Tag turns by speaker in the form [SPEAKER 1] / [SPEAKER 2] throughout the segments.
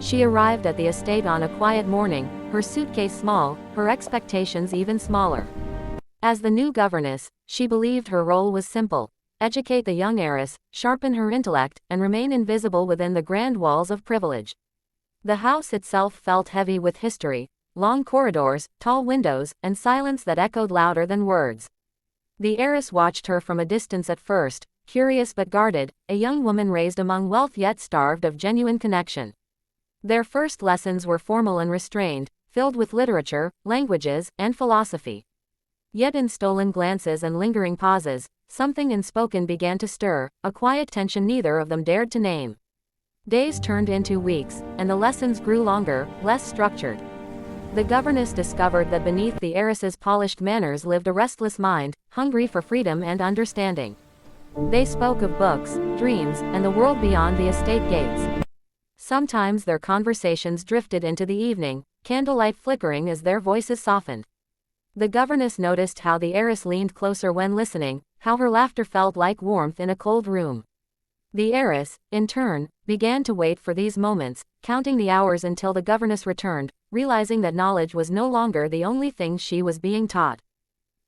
[SPEAKER 1] She arrived at the estate on a quiet morning, her suitcase small, her expectations even smaller. As the new governess, she believed her role was simple: educate the young heiress, sharpen her intellect, and remain invisible within the grand walls of privilege. The house itself felt heavy with history: long corridors, tall windows, and silence that echoed louder than words. The heiress watched her from a distance at first, curious but guarded, a young woman raised among wealth yet starved of genuine connection. Their first lessons were formal and restrained, filled with literature, languages, and philosophy. Yet in stolen glances and lingering pauses, something unspoken began to stir, a quiet tension neither of them dared to name. Days turned into weeks, and the lessons grew longer, less structured. The governess discovered that beneath the heiress's polished manners lived a restless mind, hungry for freedom and understanding. They spoke of books, dreams, and the world beyond the estate gates. Sometimes their conversations drifted into the evening, candlelight flickering as their voices softened. The governess noticed how the heiress leaned closer when listening, how her laughter felt like warmth in a cold room. The heiress, in turn, began to wait for these moments, counting the hours until the governess returned, realizing that knowledge was no longer the only thing she was being taught.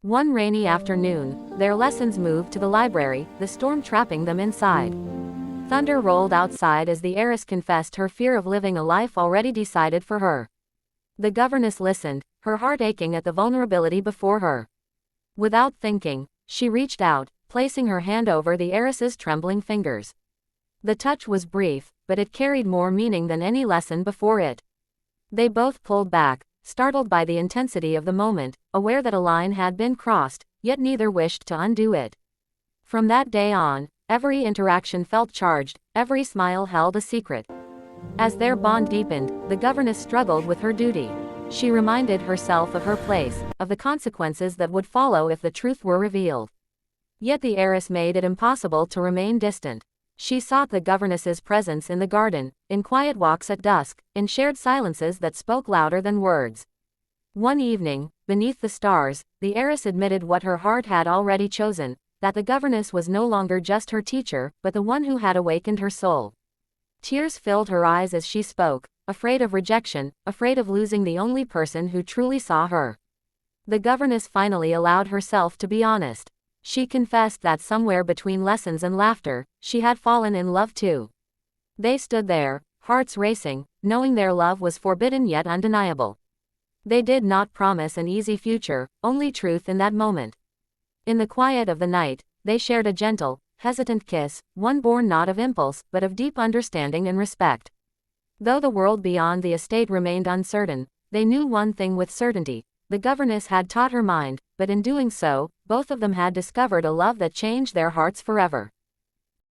[SPEAKER 1] One rainy afternoon, their lessons moved to the library, the storm trapping them inside. Thunder rolled outside as the heiress confessed her fear of living a life already decided for her. The governess listened, her heart aching at the vulnerability before her. Without thinking, she reached out, placing her hand over the heiress's trembling fingers. The touch was brief, but it carried more meaning than any lesson before it. They both pulled back, startled by the intensity of the moment, aware that a line had been crossed, yet neither wished to undo it. From that day on, every interaction felt charged, every smile held a secret. As their bond deepened, the governess struggled with her duty. She reminded herself of her place, of the consequences that would follow if the truth were revealed. Yet the heiress made it impossible to remain distant. She sought the governess's presence in the garden, in quiet walks at dusk, in shared silences that spoke louder than words. One evening, beneath the stars, the heiress admitted what her heart had already chosen: that the governess was no longer just her teacher, but the one who had awakened her soul. Tears filled her eyes as she spoke, afraid of rejection, afraid of losing the only person who truly saw her. The governess finally allowed herself to be honest. She confessed that somewhere between lessons and laughter, she had fallen in love too. They stood there, hearts racing, knowing their love was forbidden yet undeniable. They did not promise an easy future, only truth in that moment. In the quiet of the night, they shared a gentle, hesitant kiss, one born not of impulse, but of deep understanding and respect. Though the world beyond the estate remained uncertain, they knew one thing with certainty: the governess had taught her mind, but in doing so, both of them had discovered a love that changed their hearts forever.